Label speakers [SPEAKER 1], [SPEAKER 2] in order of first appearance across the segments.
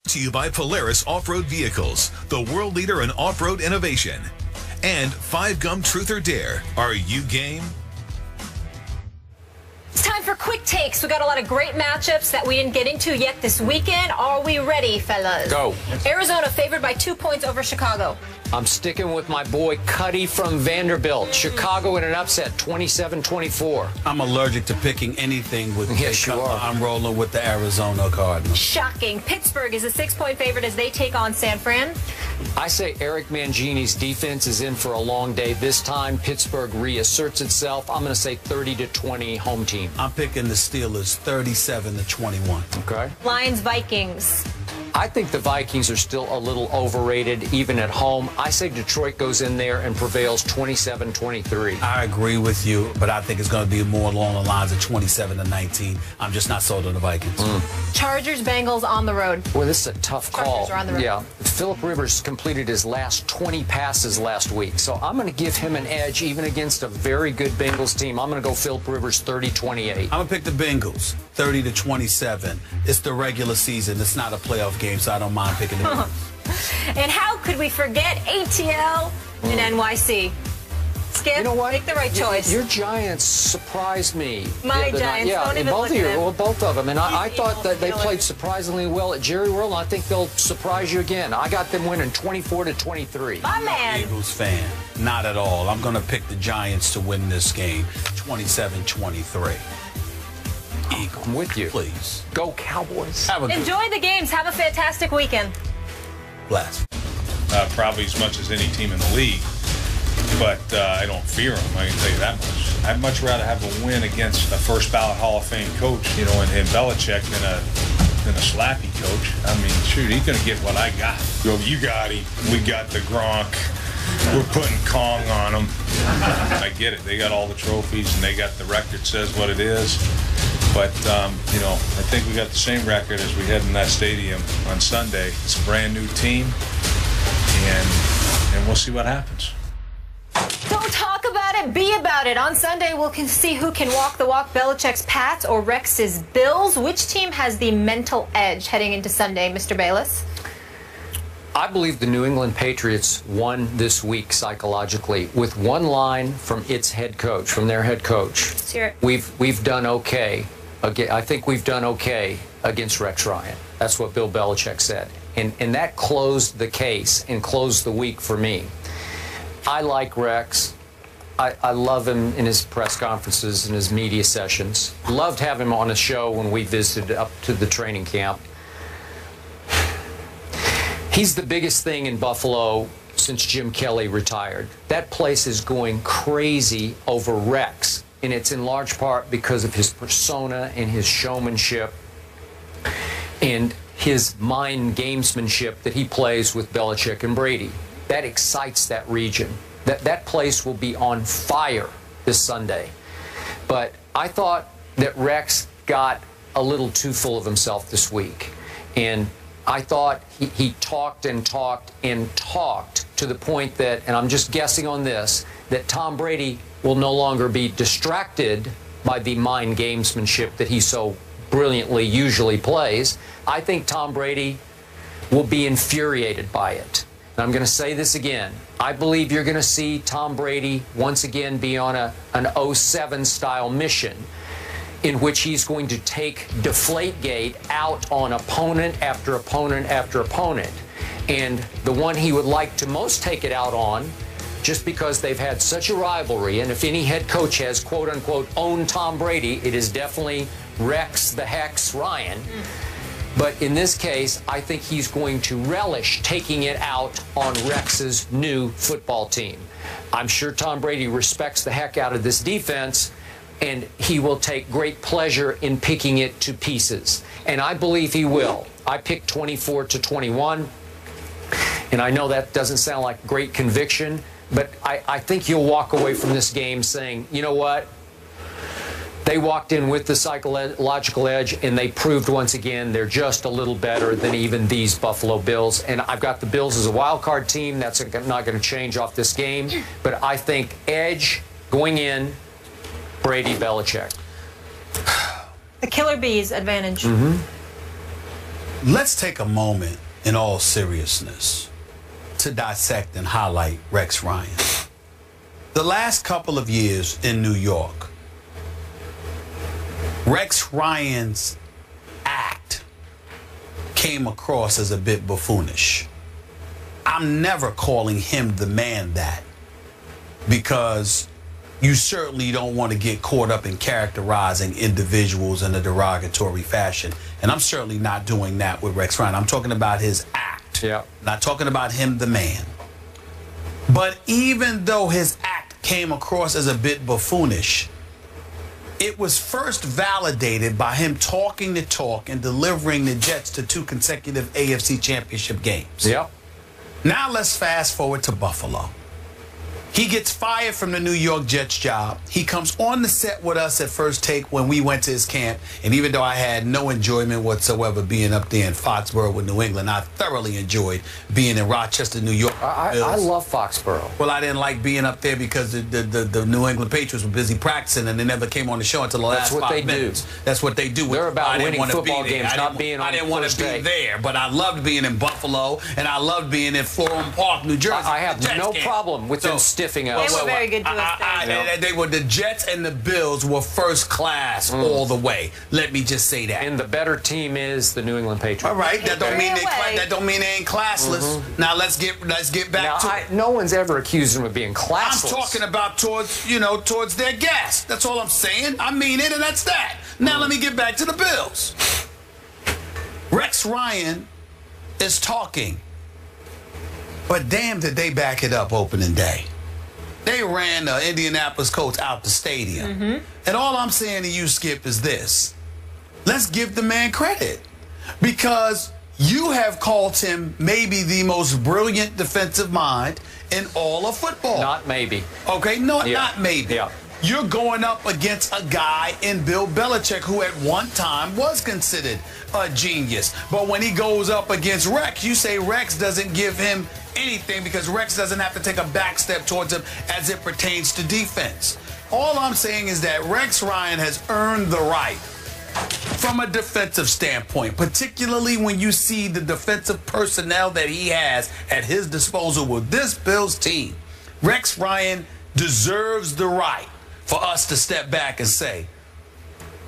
[SPEAKER 1] To you by Polaris Off-Road Vehicles, the world leader in off-road innovation. And 5 Gum Truth or Dare. Are you game?
[SPEAKER 2] It's time for quick takes. We got a lot of great matchups that we didn't get into yet this weekend. Are we ready, fellas?
[SPEAKER 3] Go.
[SPEAKER 2] Arizona favored by 2 points over Chicago.
[SPEAKER 3] I'm sticking with my boy Cuddy from Vanderbilt. Chicago in an upset, 27-24.
[SPEAKER 4] I'm allergic to picking anything with
[SPEAKER 3] Yes, you are.
[SPEAKER 4] I'm rolling with the Arizona Cardinals.
[SPEAKER 2] Shocking. Pittsburgh is a 6-point favorite as they take on San Fran.
[SPEAKER 3] I say Eric Mangini's defense is in for a long day. This time, Pittsburgh reasserts itself. I'm going to say 30-20 home team.
[SPEAKER 4] I'm picking the Steelers 37-21.
[SPEAKER 3] Okay.
[SPEAKER 2] Lions Vikings.
[SPEAKER 3] I think the Vikings are still a little overrated, even at home. I say Detroit goes in there and prevails 27-23.
[SPEAKER 4] I agree with you, but I think it's going to be more along the lines of 27-19. I'm just not sold on the Vikings.
[SPEAKER 2] Chargers Bengals on the road.
[SPEAKER 3] Boy, this is a tough call.
[SPEAKER 2] Chargers are on the road.
[SPEAKER 3] Yeah. Phillip Rivers completed his last 20 passes last week, so I'm going to give him an edge even against a very good Bengals team. I'm going to go Phillip Rivers 30-28.
[SPEAKER 4] I'm going to pick the Bengals 30-27. It's the regular season. It's not a playoff game, so I don't mind picking the Bengals.
[SPEAKER 2] And how could we forget ATL in NYC? Skip,
[SPEAKER 3] You know what?
[SPEAKER 2] make the right choice.
[SPEAKER 3] Your Giants surprised me.
[SPEAKER 2] My
[SPEAKER 3] the other night.
[SPEAKER 2] Giants,
[SPEAKER 3] Yeah,
[SPEAKER 2] don't even
[SPEAKER 3] both
[SPEAKER 2] look
[SPEAKER 3] of you.
[SPEAKER 2] at them.
[SPEAKER 3] Well, both of them. And I thought that they played surprisingly well at Jerry World. And I think they'll surprise you again. I got them winning 24-23.
[SPEAKER 2] My man.
[SPEAKER 4] Eagles fan. Not at all. I'm going to pick the Giants to win this game 27-23. Eagles.
[SPEAKER 3] I'm with you.
[SPEAKER 4] Please.
[SPEAKER 3] Go Cowboys.
[SPEAKER 4] Have a good
[SPEAKER 2] Enjoy the games. Have a fantastic weekend.
[SPEAKER 4] blast.
[SPEAKER 5] Probably as much as any team in the league. But I don't fear them, I can tell you that much. I'd much rather have a win against a first ballot Hall of Fame coach, you know, and Belichick than a slappy coach. I mean, shoot, he's going to get what I got. Go, you got him. We got the Gronk. We're putting Kong on them. I get it. They got all the trophies, and they got the record says what it is. But, you know, I think we got the same record as we had in that stadium on Sunday. It's a brand new team, and we'll see what happens.
[SPEAKER 2] Don't talk about it, be about it. On Sunday, we'll see who can walk the walk, Belichick's Pats or Rex's Bills. Which team has the mental edge heading into Sunday, Mr. Bayless?
[SPEAKER 3] I believe the New England Patriots won this week psychologically with one line from its head coach, from their head coach.
[SPEAKER 2] Let's hear it.
[SPEAKER 3] We've done okay. I think we've done okay against Rex Ryan. That's what Bill Belichick said. And that closed the case and closed the week for me. I like Rex. I love him in his press conferences and his media sessions. Loved having him on a show when we visited up to the training camp. He's the biggest thing in Buffalo since Jim Kelly retired. That place is going crazy over Rex, and it's in large part because of his persona and his showmanship and his mind gamesmanship that he plays with Belichick and Brady. That excites that region. That place will be on fire this Sunday. But I thought that Rex got a little too full of himself this week. And I thought he talked and talked and talked to the point that, and I'm just guessing on this, that Tom Brady will no longer be distracted by the mind gamesmanship that he so brilliantly usually plays. I think Tom Brady will be infuriated by it. And I'm going to say this again. I believe you're going to see Tom Brady once again be on an 07 style mission in which he's going to take Deflategate out on opponent after opponent after opponent. And the one he would like to most take it out on, just because they've had such a rivalry, and if any head coach has quote-unquote owned Tom Brady, it is definitely Rex the Hex Ryan. But in this case, I think he's going to relish taking it out on Rex's new football team. I'm sure Tom Brady respects the heck out of this defense, and he will take great pleasure in picking it to pieces. And I believe he will. I picked 24-21, and I know that doesn't sound like great conviction, but I think you'll walk away from this game saying, you know what? They walked in with the psychological edge, and they proved once again they're just a little better than even these Buffalo Bills. And I've got the Bills as a wild card team. That's not going to change off this game. But I think edge going in, Brady, Belichick.
[SPEAKER 2] The Killer Bees advantage.
[SPEAKER 4] let's take a moment in all seriousness to dissect and highlight Rex Ryan. The last couple of years in New York, Rex Ryan's act came across as a bit buffoonish. I'm never calling him the man that, because you certainly don't want to get caught up in characterizing individuals in a derogatory fashion. And I'm certainly not doing that with Rex Ryan. I'm talking about his act.
[SPEAKER 3] Yeah.
[SPEAKER 4] Not talking about him, the man. But even though his act came across as a bit buffoonish, it was first validated by him talking the talk and delivering the Jets to 2 consecutive AFC Championship games.
[SPEAKER 3] Yeah.
[SPEAKER 4] Now let's fast forward to Buffalo. He gets fired from the New York Jets job. He comes on the set with us at First Take when we went to his camp. And even though I had no enjoyment whatsoever being up there in Foxborough with New England, I thoroughly enjoyed being in Rochester, New York.
[SPEAKER 3] I love Foxborough.
[SPEAKER 4] Well, I didn't like being up there because the New England Patriots were busy practicing and they never came on the show until the last 5 minutes. That's what they do.
[SPEAKER 3] They're about winning football games, not being on the first day.
[SPEAKER 4] I didn't want to be there, but I loved being in Buffalo and I loved being in Florham Park, New Jersey.
[SPEAKER 3] I have no problem with them stiffing us.
[SPEAKER 2] They were very good to us there.
[SPEAKER 4] They were, the Jets and the Bills were first class all the way. Let me just say that.
[SPEAKER 3] And the better team is the New England Patriots.
[SPEAKER 4] All right, that don't mean they ain't classless. Now let's get back to it.
[SPEAKER 3] No one's ever accused them of being classless.
[SPEAKER 4] I'm talking about towards their gas. That's all I'm saying. I mean it, and that's that. Now let me get back to the Bills. Rex Ryan is talking, but damn did they back it up opening day. They ran the Indianapolis Colts out the stadium. And all I'm saying to you, Skip, is this. Let's give the man credit, because you have called him maybe the most brilliant defensive mind in all of football.
[SPEAKER 3] Not maybe.
[SPEAKER 4] Okay, not maybe.
[SPEAKER 3] Yeah.
[SPEAKER 4] You're going up against a guy in Bill Belichick who at one time was considered a genius. But when he goes up against Rex, you say Rex doesn't give him anything because Rex doesn't have to take a back step towards him as it pertains to defense. All I'm saying is that Rex Ryan has earned the right from a defensive standpoint, particularly when you see the defensive personnel that he has at his disposal with this Bills team. Rex Ryan deserves the right for us to step back and say,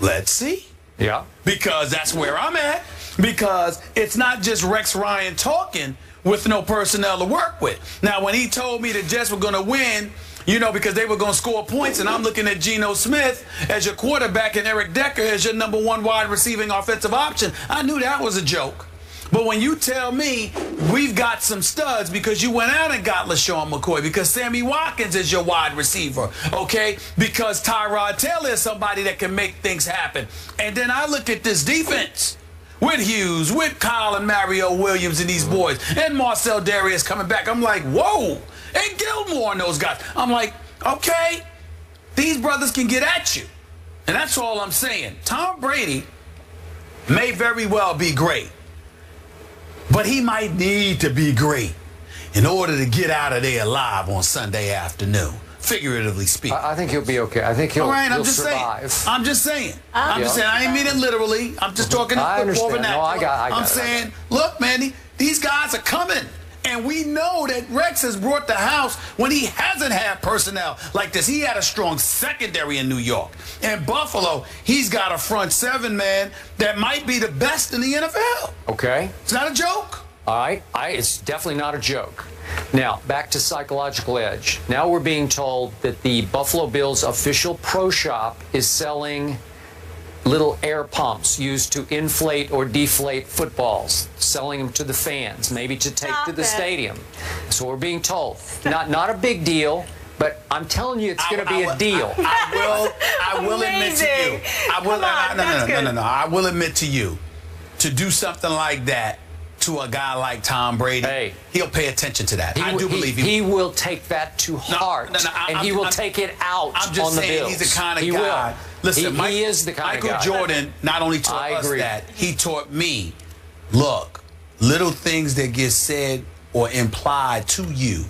[SPEAKER 4] let's see.
[SPEAKER 3] Yeah. Because
[SPEAKER 4] that's where I'm at. Because it's not just Rex Ryan talking with no personnel to work with. Now, when he told me the Jets were going to win, because they were going to score points, and I'm looking at Geno Smith as your quarterback and Eric Decker as your #1 wide receiving offensive option, I knew that was a joke. But when you tell me we've got some studs because you went out and got LaShawn McCoy, because Sammy Watkins is your wide receiver, okay, because Tyrod Taylor is somebody that can make things happen. And then I look at this defense with Hughes, with Kyle and Mario Williams and these boys, and Marcel Darius coming back. I'm like, whoa, and Gilmore and those guys. I'm like, okay, these brothers can get at you. And that's all I'm saying. Tom Brady may very well be great, but he might need to be great in order to get out of there alive on Sunday afternoon, figuratively speaking.
[SPEAKER 3] I think he'll be okay. I think he'll,
[SPEAKER 4] all right,
[SPEAKER 3] he'll survive.
[SPEAKER 4] I'm just saying. I'm just saying. I didn't mean it literally. I'm just talking football vernacular.
[SPEAKER 3] No, I got
[SPEAKER 4] I'm saying, look, man, these guys are coming. And we know that Rex has brought the house when he hasn't had personnel like this. He had a strong secondary in New York. In Buffalo, he's got a front seven, man, that might be the best in the NFL.
[SPEAKER 3] Okay.
[SPEAKER 4] It's not a joke.
[SPEAKER 3] All right. It's definitely not a joke. Now, back to psychological edge. Now we're being told that the Buffalo Bills official pro shop is selling little air pumps used to inflate or deflate footballs, selling them to the fans, maybe to take to the stadium. So we're being told. Not a big deal, but I'm telling you it's going to be a deal.
[SPEAKER 4] I will admit to you. I will admit to you, to do something like that to a guy like Tom Brady, he'll pay attention to that. I do believe
[SPEAKER 3] he will take that to heart, and he will take it out
[SPEAKER 4] I'm just
[SPEAKER 3] on the
[SPEAKER 4] saying,
[SPEAKER 3] Bills.
[SPEAKER 4] He's the kind of guy.
[SPEAKER 3] Will.
[SPEAKER 4] Listen,
[SPEAKER 3] he is the kind of guy.
[SPEAKER 4] Michael Jordan not only taught us that, he taught me, look, little things that get said or implied to you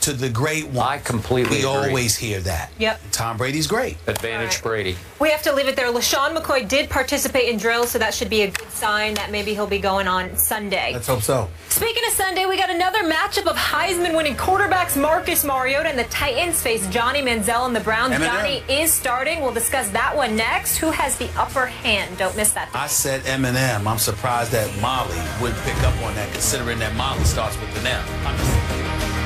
[SPEAKER 4] to the great one.
[SPEAKER 3] I completely
[SPEAKER 4] We
[SPEAKER 3] agree.
[SPEAKER 4] always hear that.
[SPEAKER 2] Yep.
[SPEAKER 4] Tom Brady's great.
[SPEAKER 3] Advantage
[SPEAKER 2] All right.
[SPEAKER 3] Brady.
[SPEAKER 2] We have to leave it there. LaShawn McCoy did participate in drills, so that should be a good sign that maybe he'll be going on Sunday.
[SPEAKER 4] Let's hope so.
[SPEAKER 2] Speaking of Sunday, we got another matchup of Heisman-winning quarterbacks Marcus Mariota and the Titans face Johnny Manziel and the Browns.
[SPEAKER 4] Eminem.
[SPEAKER 2] Johnny is starting. We'll discuss that one next. Who has the upper hand? Don't miss that.
[SPEAKER 4] I said Eminem. I'm surprised that Molly wouldn't pick up on that, considering that Molly starts with an M.